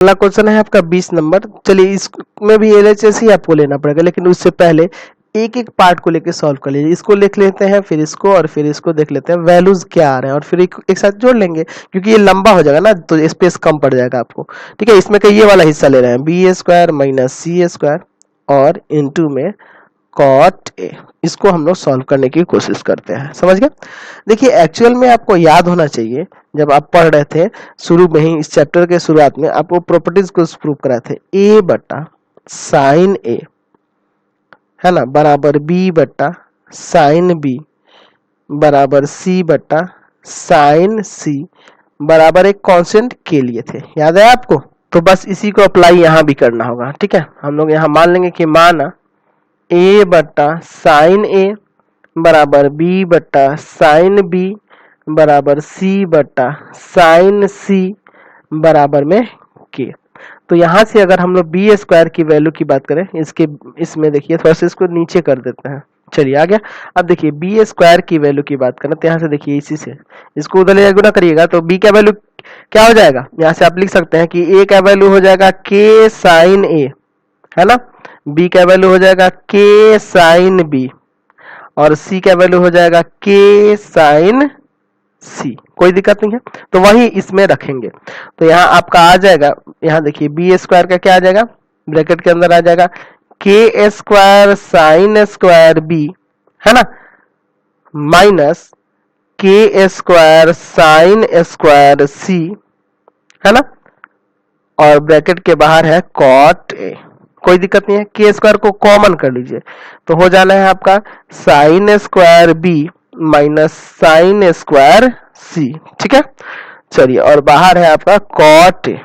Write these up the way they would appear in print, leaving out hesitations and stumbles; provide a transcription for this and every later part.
अगला क्वेश्चन है आपका 20 नंबर। चलिए इसमें भी एलएचएस ही आपको लेना पड़ेगा, लेकिन उससे पहले एक एक पार्ट को लेके सॉल्व कर लीजिए। इसको लिख लेते हैं, फिर इसको, और फिर इसको देख लेते हैं वैल्यूज क्या आ रहे हैं, और फिर एक साथ जोड़ लेंगे, क्योंकि ये लंबा हो जाएगा ना तो स्पेस कम पड़ जाएगा आपको। ठीक है, इसमें का ये वाला हिस्सा ले रहे हैं, बी ए स्क्वायर माइनस सी ए स्क्वायर और इंटू में कॉट ए। इसको हम लोग सॉल्व करने की कोशिश करते हैं। समझ गए? देखिए एक्चुअल में आपको याद होना चाहिए, जब आप पढ़ रहे थे शुरू में ही, इस चैप्टर के शुरुआत में आपको प्रॉपर्टीज को प्रूव कराए थे, ए बटा साइन ए है ना बराबर बी बटा साइन बी बराबर सी बटा साइन सी बराबर एक कांस्टेंट के लिए थे। याद है आपको? तो बस इसी को अप्लाई यहाँ भी करना होगा। ठीक है, हम लोग यहाँ मान लेंगे कि माना ए बटा साइन ए बराबर बी बटा साइन बी बराबर सी बटा साइन सी बराबर में के। तो यहां से अगर हम लोग बी स्क्वायर की वैल्यू की बात करें, इसमें देखिए थोड़ा सा इसको नीचे कर देते हैं। चलिए आ गया। अब देखिए बी स्क्वायर की वैल्यू की बात करें तो यहाँ से देखिए इसी से इसको उधर ले गुना करिएगा तो बी का वैल्यू क्या हो जाएगा, यहाँ से आप लिख सकते हैं कि ए का वैल्यू हो जाएगा के साइन ए, है ना, बी का वैल्यू हो जाएगा के साइन बी और सी का वैल्यू हो जाएगा के साइन सी। कोई दिक्कत नहीं है, तो वही इसमें रखेंगे। तो यहाँ आपका आ जाएगा, यहाँ देखिए बी स्क्वायर का क्या आ जाएगा, ब्रैकेट के अंदर आ जाएगा के स्क्वायर साइन स्क्वायर बी, है ना, माइनस के स्क्वायर साइन स्क्वायर सी, है ना, और ब्रैकेट के बाहर है कॉट ए। कोई दिक्कत नहीं है, के स्क्वायर को कॉमन कर लीजिए तो हो जाना है आपका sine square B minus sine square C. ठीक है, चलिए, और बाहर है आपका कॉट ए।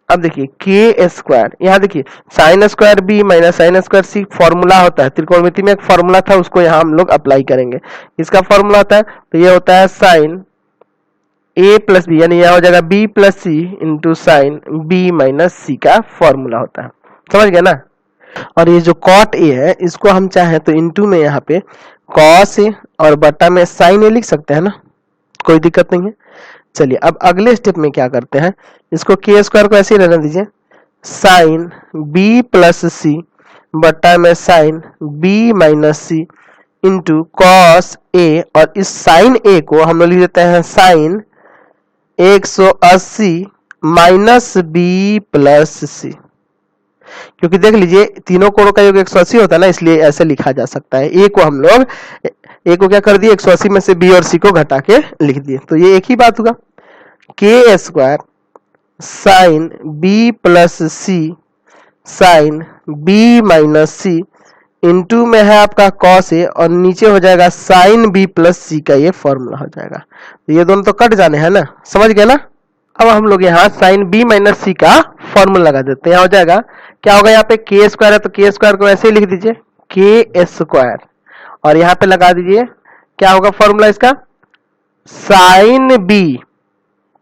अब देखिए के स्क्वायर, यहाँ देखिए sine square B minus sine square C formula होता है, त्रिकोणमिति में एक फॉर्मूला था, उसको यहाँ हम लोग अप्लाई करेंगे। इसका फॉर्मूला होता है, तो ये होता है साइन ए प्लस बी, यानी यह हो जाएगा बी प्लस सी इंटू साइन बी माइनस सी का फॉर्मूला होता है। समझ गए ना? और ये जो कॉट ए है इसको हम चाहे तो इंटू में यहाँ पे कॉस ए और बटा में साइन ए लिख सकते हैं ना, कोई दिक्कत नहीं है। चलिए अब अगले स्टेप में क्या करते हैं, इसको के स्क्वायर को ऐसे ही रहने दीजिए, साइन बी प्लस सी बटा में sine B minus C into cos A, और इस साइन ए को हम लोग लिख देते हैं साइन 180 माइनस बी प्लस सी, क्योंकि देख लीजिए तीनों कोणों का योग 180 होता है ना, इसलिए ऐसे लिखा जा सकता है। ए को हम लोग क्या कर दिए, 180 में से बी और सी को घटा के लिख दिए, तो ये एक ही बात होगा, के स्क्वायर साइन बी प्लस सी साइन बी माइनस सी इंटू में है आपका कॉस ए और नीचे हो जाएगा साइन बी प्लस सी का ये फॉर्मूला हो जाएगा। तो ये दोनों तो कट जाने हैं ना, समझ गए ना? अब हम लोग यहाँ साइन बी माइनस सी का फॉर्मूला लगा देते हैं। यहाँ हो जाएगा, क्या होगा, यहाँ पे के स्क्वायर है तो के स्क्वायर को ऐसे ही लिख दीजिए के स्क्वायर, और यहाँ पे लगा दीजिए क्या होगा फॉर्मूला इसका, साइन बी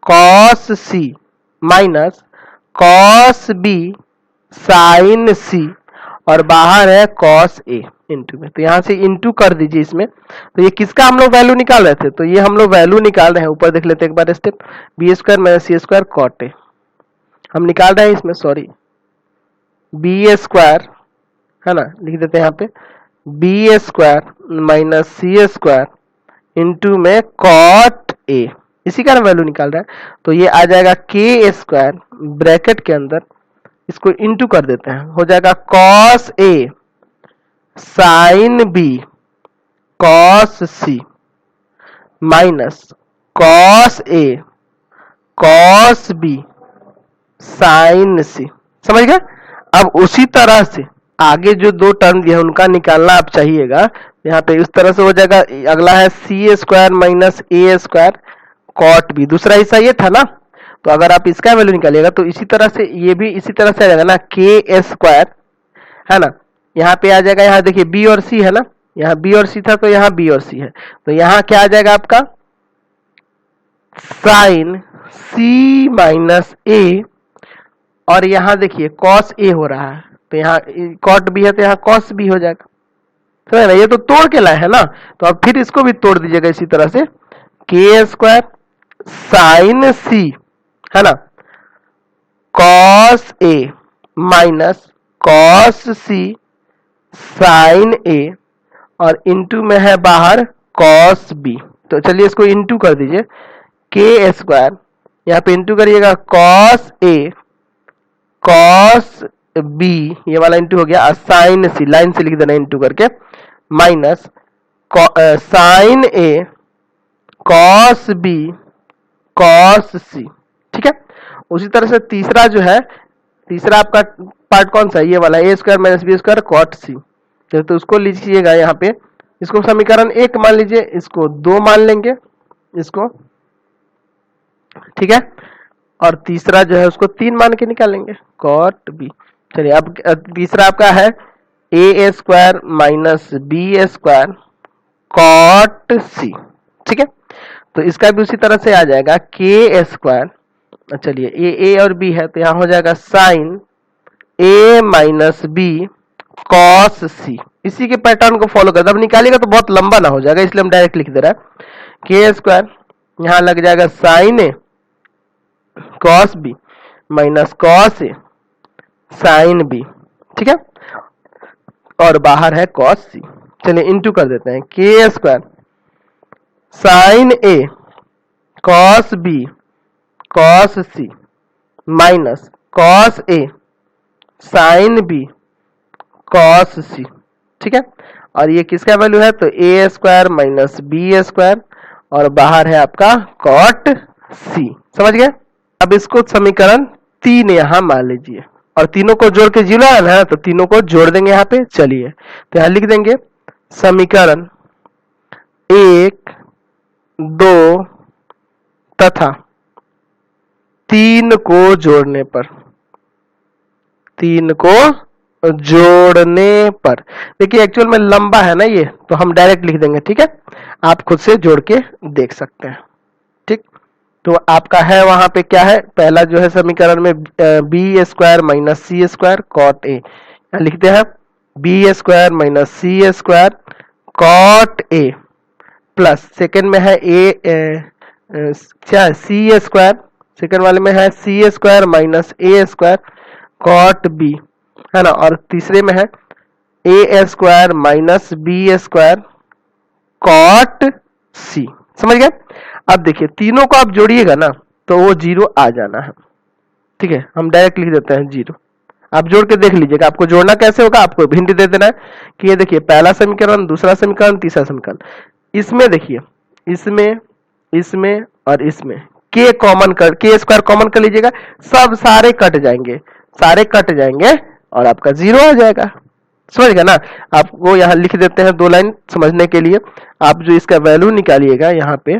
कॉस सी माइनस कॉस बी साइन सी, और बाहर है कॉस ए इंटू में, तो यहाँ से इंटू कर दीजिए इसमें। तो ये किसका हम लोग वैल्यू निकाल रहे थे, तो ये हम लोग वैल्यू निकाल रहे हैं, ऊपर देख लेते हैं एक बार step, B square minus C square cot A हम निकाल रहे हैं इसमें, सॉरी बी स्क्वायर, है ना, लिख देते हैं यहाँ पे B square minus C square into में कॉट ए, इसी का वैल्यू निकाल रहा है। तो ये आ जाएगा के स्क्वायर ब्रैकेट के अंदर, इसको इंटू कर देते हैं, हो जाएगा cos A sine B cos C minus cos A cos B sign सी। समझ गए? अब उसी तरह से आगे जो दो टर्म दिए हैं उनका निकालना आप चाहिएगा, यहाँ पे इस तरह से हो जाएगा। अगला है C square minus A square cot B, दूसरा हिस्सा ये था ना, तो अगर आप इसका वैल्यू निकालिएगा तो इसी तरह से ये भी इसी तरह से आ जाएगा ना, के स्क्वायर, है ना, यहाँ पे आ जाएगा, यहाँ देखिए बी और सी है ना, यहाँ बी और सी था तो यहाँ बी और सी है, तो यहाँ क्या आ जाएगा आपका साइन सी माइनस ए, और यहाँ देखिए कॉस ए हो रहा है तो यहाँ कॉट बी है तो यहाँ कॉस बी हो जाएगा। समझ ना, ये तो तोड़ के लाए है ना, तो अब फिर इसको भी तोड़ दीजिएगा इसी तरह से, के स्क्वायर साइन सी, है ना, cos A minus cos C sign ए और इंटू में है बाहर कॉस बी। तो चलिए इसको इंटू कर दीजिए, के स्क्वायर यहाँ पे इंटू करिएगा कॉस ए कॉस बी, ये वाला इंटू हो गया, साइन सी लाइन से लिख देना इंटू करके, माइनस साइन ए कॉस बी कॉस सी। ठीक है, उसी तरह से तीसरा जो है, तीसरा आपका पार्ट कौन सा है, ये वाला, A square minus B square cot C. तो उसको लीजिएगा यहाँ पे, इसको समीकरण 1 मान लीजिए, इसको 2 मान लेंगे इसको, ठीक है, और तीसरा जो है उसको 3 मान के निकालेंगे कॉट बी। चलिए अब तीसरा आपका है A square minus B square cot C. ठीक है, तो इसका भी उसी तरह से आ जाएगा के स्क्वायर, चलिए ए और बी है तो यहाँ हो जाएगा साइन ए माइनस बी कॉस सी। इसी के पैटर्न को फॉलो कर, अब निकालिएगा तो बहुत लंबा ना हो जाएगा, इसलिए हम डायरेक्ट लिख दे रहा है, के स्क्वायर यहाँ लग जाएगा sign A cos B minus cos A sine B. ठीक है, और बाहर है कॉस सी। चलिए इंटू कर देते हैं, के square sine A cos B cos C minus cos A sine B cos सी। ठीक है, और ये किसका वैल्यू है, तो ए स्क्वायर माइनस बी स्क्वायर और बाहर है आपका कॉट सी। समझ गए? अब इसको समीकरण 3 यहां मान लीजिए और तीनों को जोड़ के 0 आना है तो तीनों को जोड़ देंगे यहाँ पे। चलिए तो यहां लिख देंगे समीकरण 1 2 तथा 3 को जोड़ने पर, 3 को जोड़ने पर, देखिए एक्चुअल में लंबा है ना ये, तो हम डायरेक्ट लिख देंगे। ठीक है, आप खुद से जोड़ के देख सकते हैं। ठीक, तो आपका है वहां पे क्या है, पहला जो है समीकरण में B square minus C square cot A, लिखते हैं B square minus C square cot A, plus second में है क्या सी स्क्वायर, सेकेंड वाले में है C square minus A square cot B, है ना, और तीसरे में है A square minus B square cot C. समझ गए? अब देखिए तीनों को आप जोड़िएगा ना तो वो 0 आ जाना है। ठीक है, हम डायरेक्ट लिख देते हैं 0, आप जोड़ के देख लीजिएगा। आपको जोड़ना कैसे होगा, आपको हिंट दे देना है कि ये देखिए पहला समीकरण, दूसरा समीकरण, तीसरा समीकरण, इसमें देखिए इसमें इसमें और इसमें के कॉमन कर, के स्क्वायर कॉमन कर लीजिएगा, सब सारे कट जाएंगे, सारे कट जाएंगे और आपका 0 आ जाएगा। समझ गया ना? आपको यहाँ लिख देते हैं 2 लाइन समझने के लिए। आप जो इसका वैल्यू निकालिएगा यहाँ पे,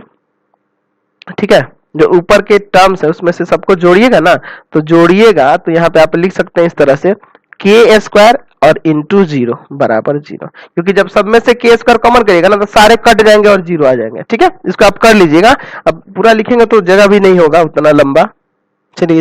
ठीक है, जो ऊपर के टर्म्स है उसमें से सबको जोड़िएगा ना, तो जोड़िएगा तो यहाँ पे आप लिख सकते हैं इस तरह से के स्क्वायर और इंटू 0 बराबर 0, क्योंकि जब सब में से के स्क्वायर कॉमन करिएगा ना तो सारे कट जाएंगे और 0 आ जाएंगे। ठीक है, इसको आप कर लीजिएगा, अब पूरा लिखेंगे तो जगह भी नहीं होगा उतना लंबा। चलिए